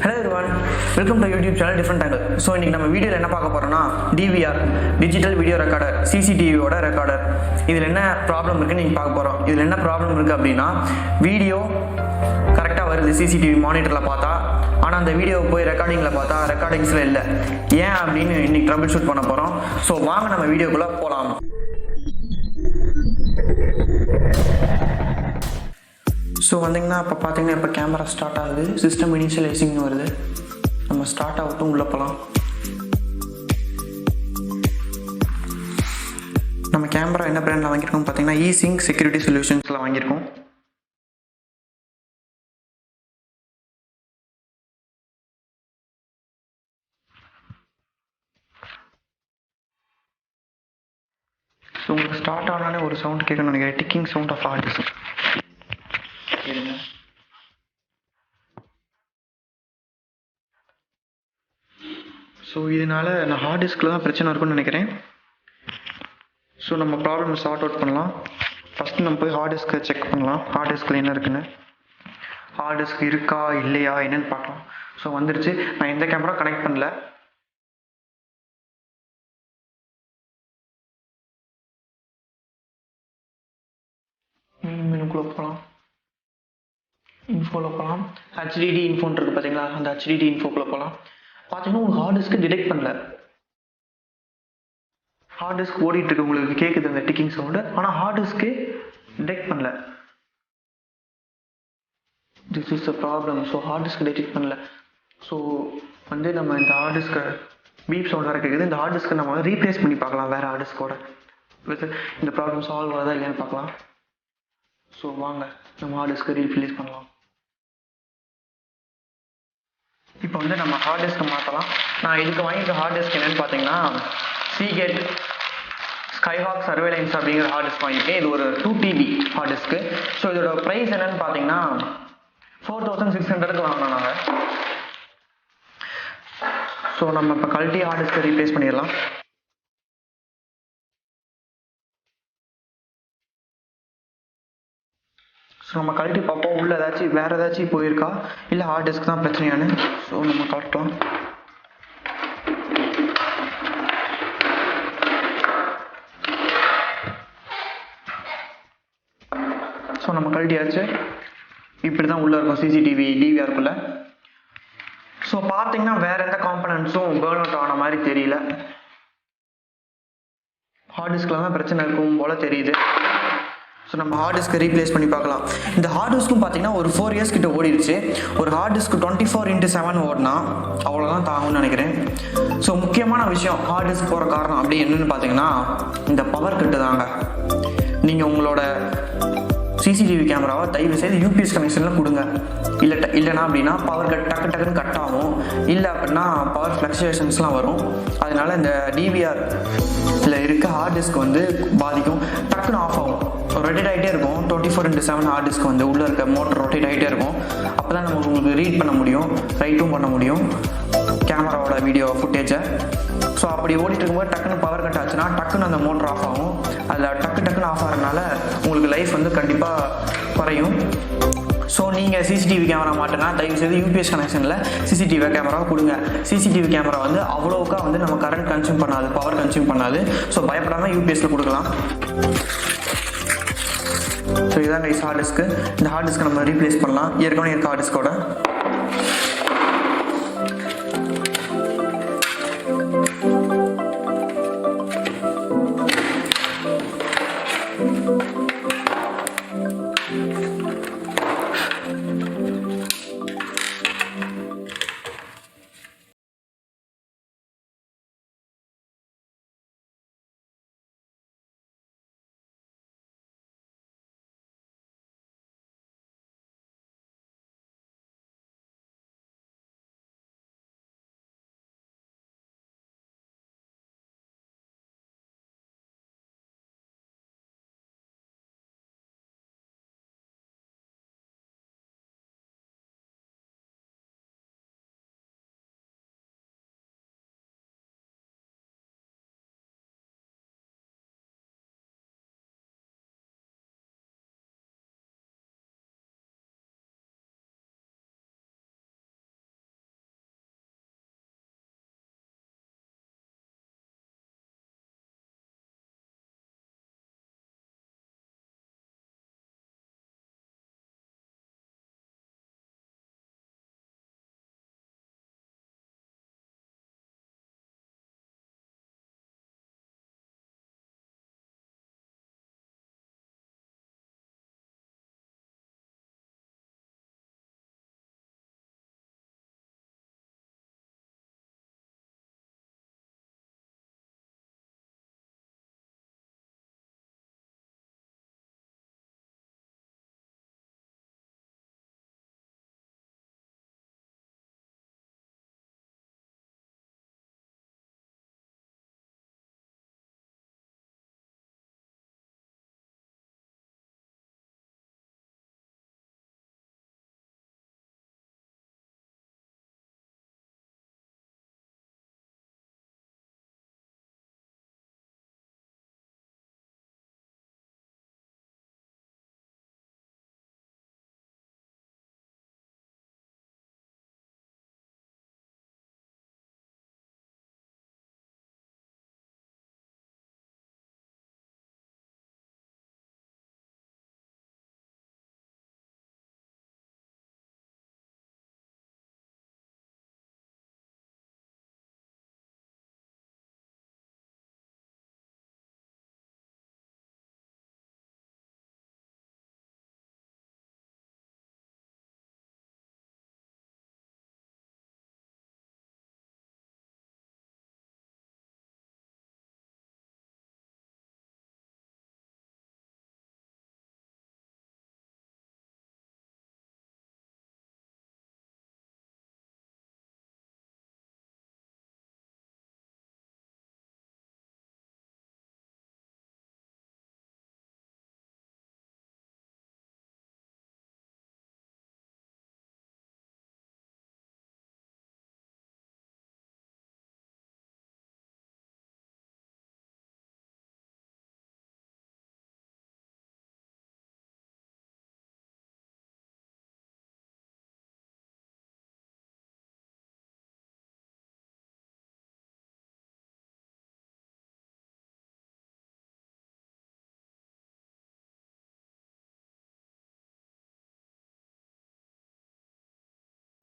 Hello everyone, welcome to YouTube channel Different Angle. So இன்னைக்கு நம்ம வீடியோல என்ன பார்க்க போறோம்னா DVR digital video recorder CCTV ஓட ரெக்கார்டர். இதுல என்ன ப்ராப்ளம் இருக்குன்னு நீங்க பார்க்க போறோம். இதுல என்ன ப்ராப்ளம் இருக்கு அப்படினா வீடியோ கரெக்ட்டா வருது CCTV மானிட்டர்ல பார்த்தா, ஆனா அந்த வீடியோவை போய் ரெக்கார்டிங்ல பார்த்தா ரெக்கார்டிங்ஸ்ல இல்ல. ஏன் அப்படினு இன்னைக்கு ட்ரபிள் ஷூட் பண்ண போறோம். சோ வாங்க நம்ம வீடியோக்குள்ள போலாம். ஸோ வந்தீங்கன்னா இப்போ பார்த்தீங்கன்னா இப்போ கேமரா ஸ்டார்ட் ஆகுது, சிஸ்டம் இனிஷியலைசிங்னு வருது. நம்ம ஸ்டார்ட் ஆகட்டும், உள்ளே போகலாம். நம்ம கேமரா என்ன பிராண்டில் வாங்கியிருக்கோம் பார்த்தீங்கன்னா இசிங்க் செக்யூரிட்டி சொல்யூஷன்ஸில் வாங்கியிருக்கோம். ஸோ உங்களுக்கு ஸ்டார்ட் ஆனாலே ஒரு சவுண்ட் கேட்கணும்னு நினைக்கிறேன், ticking sound of hard disk. So இதனால நான் ஹார்ட் டிஸ்கில் தான் பிரச்சனை இருக்குன்னு நினைக்கிறேன். ஸோ நம்ம ப்ராப்ளம் சார்ட் அவுட் பண்ணலாம். ஃபஸ்ட்டு நம்ம போய் ஹார்ட் டிஸ்கை செக் பண்ணலாம், ஹார்ட் டிஸ்கில் என்ன இருக்குன்னு. ஹார்ட் டிஸ்க் இருக்கா இல்லையா என்னன்னு பார்க்கலாம். ஸோ வந்துருச்சு. நான் எந்த கேமரா கனெக்ட் பண்ணல. மெனுக்குள்ளே போகலாம், இன்ஃபோவில் போகலாம். HDD இன்ஃபோன் இருக்குது பார்த்தீங்களா, அந்த HDD இன்ஃபோக்குள்ளே போகலாம். பார்த்தீங்கன்னா உங்களுக்கு ஹார்ட் டிஸ்க்கு டிடெக்ட் பண்ணல. ஹார்ட் டிஸ்க் ஓடிட்டு இருக்கு, உங்களுக்கு கேட்குது அந்த டிக்கிங் சவுண்டு, ஆனால் ஹார்ட் டிஸ்க்கு டிடெக்ட் பண்ணல. This is the problem. So hard disk detect பண்ணல. ஸோ வந்து நம்ம இந்த ஹார்ட் டிஸ்க்கை பீப் சவுண்ட் வேறு கேட்குது. இந்த ஹார்ட் டிஸ்க்கை நம்ம ரீப்ளேஸ் பண்ணி பார்க்கலாம் வேறு ஹார்ட் டிஸ்கோட. வித் இந்த ப்ராப்ளம் சால்வ் ஆகுதா இல்லையான்னு பார்க்கலாம். ஸோ வாங்க நம்ம ஹார்ட் டிஸ்க்கை ரீப்ளேஸ் பண்ணலாம். இப்போ வந்து நம்ம ஹார்ட் டிஸ்க்கை மாற்றலாம். நான் இதுக்கு வாங்கியிருக்க ஹார்ட் டிஸ்க் என்னென்னு பார்த்தீங்கன்னா சீகேட் ஸ்கைஹாக் சர்வேலைன்ஸ் அப்படிங்கிற ஹார்ட் டிஸ்க் வாங்கியிருக்கேன். இது ஒரு 2 TB ஹார்ட் டிஸ்க்கு. ஸோ இதோட ப்ரைஸ் என்னென்னு பார்த்தீங்கன்னா 4600 வாங்கினோம் நாங்கள். ஸோ நம்ம இப்போ கழட்டி ஹார்ட் டிஸ்க்கை ரீப்ளேஸ் பண்ணிடலாம். ஸோ நம்ம கழட்டி பார்ப்போம் உள்ள ஏதாச்சும் வேறு ஏதாச்சும் போயிருக்கா இல்லை ஹார்ட் டிஸ்க் தான் பிரச்சனையானு. ஸோ நம்ம கழட்டலாம். ஸோ நம்ம கழட்டியாச்சு. இப்படி தான் உள்ளே இருக்கும் CCTV DVRக்குள்ளே. ஸோ பார்த்தீங்கன்னா வேறு எந்த காம்பனன்ட்ஸும் பேர்ன் அவுட் ஆன மாதிரி தெரியல. ஹார்ட் டிஸ்கில் தான் பிரச்சனை இருக்கும் போல் தெரியுது. ஸோ நம்ம ஹார்ட் டிஸ்க்கை ரீப்ளேஸ் பண்ணி பார்க்கலாம். இந்த ஹார்ட் டிஸ்க்கும் பார்த்தீங்கன்னா ஒரு 4 இயர்ஸ் கிட்ட ஓடிடுச்சு. ஒரு ஹார்ட் டிஸ்க் 24x7 ஓடினா அவ்வளோதான் தாங்கும்னு நினைக்கிறேன். ஸோ முக்கியமான விஷயம் ஹார்ட் டிஸ்க் போகிற காரணம் அப்படி என்னன்னு பார்த்தீங்கன்னா இந்த பவர் கட்டு தாங்க. நீங்கள் உங்களோட CCTV கேமராவை தயவு செய்து UPS கனெக்ஷனில் கொடுங்க. இல்லைனா அப்படின்னா பவர் கட் டக்குன்னு கட் ஆகும். இல்லை அப்படின்னா பவர் ஃப்ளக்சுவேஷன்ஸ்லாம் வரும். அதனால இந்த DVRல இருக்க ஹார்ட் டிஸ்க் வந்து பாதிக்கும், டக்குன்னு ஆஃப் ஆகும். ரொட்டேட் ஆகிட்டே இருக்கும். 24x7 ஹார்ட் டிஸ்க் வந்து உள்ளே இருக்க மோட்டர் ரொட்டேட் ஆகிட்டே இருக்கும். அப்போ தான் நம்ம உங்களுக்கு ரீட் பண்ண முடியும், ரைட்டும் பண்ண முடியும் கேமராவோட வீடியோ ஃபுட்டேஜை. ஸோ அப்படி ஓடிட்டு இருக்கும்போது டக்குன்னு பவர் கட் ஆச்சுன்னா டக்குன்னு அந்த மோட்டர் ஆஃப் ஆகும். அதில் டக்குன்னு ஆஃப் ஆகிறதுனால உங்களுக்கு லைஃப் வந்து கண்டிப்பாக குறையும். ஸோ நீங்கள் CCTV கேமரா மாட்டினா தயவுசெய்து UPS கனெக்ஷனில் CCTV கேமராவை கொடுங்க. CCTV கேமரா வந்து அவ்வளோக்கா வந்து நம்ம கரண்ட் கன்சியூம் பண்ணாது, பவர் கன்சியூம் பண்ணாது. ஸோ பயப்படாமல் UPSல கொடுக்கலாம். ஸோ இதுதான் கைஸ் ஹார்ட் டிஸ்க்கு. இந்த ஹார்ட் டிஸ்க்கை நம்ம ரீப்ளேஸ் பண்ணலாம் ஏற்கனவே இருக்க ஹார்ட் டிஸ்கோட.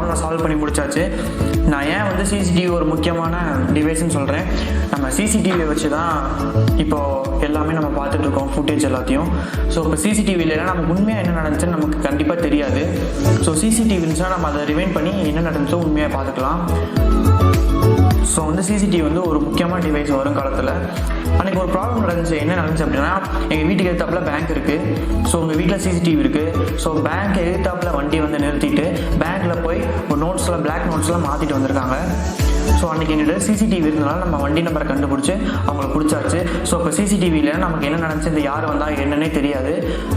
நம்ம சால்வ் பண்ணி முடிச்சாச்சு. நான் ஏன் வந்து சிசிடிவி ஒரு முக்கியமான டிவைஸ்ன்னு சொல்கிறேன், நம்ம சிசிடிவியை வச்சு தான் இப்போது எல்லாமே நம்ம பார்த்துட்ருக்கோம், ஃபுட்டேஜ் எல்லாத்தையும். ஸோ இப்போ சிசிடிவி இல்லைன்னா நமக்கு உண்மையாக என்ன நடந்துச்சுன்னு நமக்கு கண்டிப்பாக தெரியாது. ஸோ சிசிடிவி இருந்துச்சுன்னா நம்ம அதை ரிவைண்ட் பண்ணி என்ன நடந்துச்சோ உண்மையாக பார்த்துக்கலாம். ஸோ வந்து சிசிடிவி வந்து ஒரு முக்கியமான டிவைஸ் வரும் காலத்தில். அன்றைக்கி ஒரு ப்ராப்ளம் நடந்துச்சு. என்ன நடந்துச்சு அப்படின்னா, எங்கள் வீட்டுக்கு எதிர்த்தாப்புல பேங்க் இருக்குது. ஸோ உங்கள் வீட்டில் சிசிடிவி இருக்குது. ஸோ பேங்க் எதிர்த்தாப்புல வண்டியை வந்து நிறுத்திட்டு பேங்க்கில் போய் ஒரு நோட்ஸ்லாம் பிளாக் நோட்ஸ்லாம் மாற்றிட்டு வந்திருக்காங்க. ஸோ அன்றைக்கி எங்கள்கிட்ட சிசிடிவி இருந்தனால நம்ம வண்டி நம்பரை கண்டுபிடிச்சி அவங்கள பிடிச்சாச்சு. ஸோ இப்போ சிசிடிவி இல்லைன்னா நமக்கு என்ன நடந்துச்சு, இந்த யார் வந்தால் என்னன்னே தெரியாது.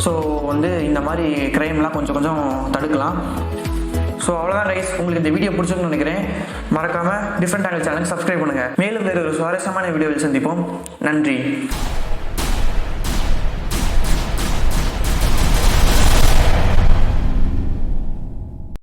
ஸோ வந்து இந்த மாதிரி க்ரைம்லாம் கொஞ்சம் கொஞ்சம் தடுக்கலாம். ஸோ அவ்வளோதான் கைஸ், உங்களுக்கு இந்த வீடியோ பிடிச்சிருக்குன்னு நினைக்கிறேன். மறக்காமல் டிஃப்ரெண்ட் ஆங்கிள் சேனல் சப்ஸ்கிரைப் பண்ணுங்கள். மேலும் வேறு ஒரு சுவாரஸ்யமான வீடியோவில் சந்திப்போம். நன்றி.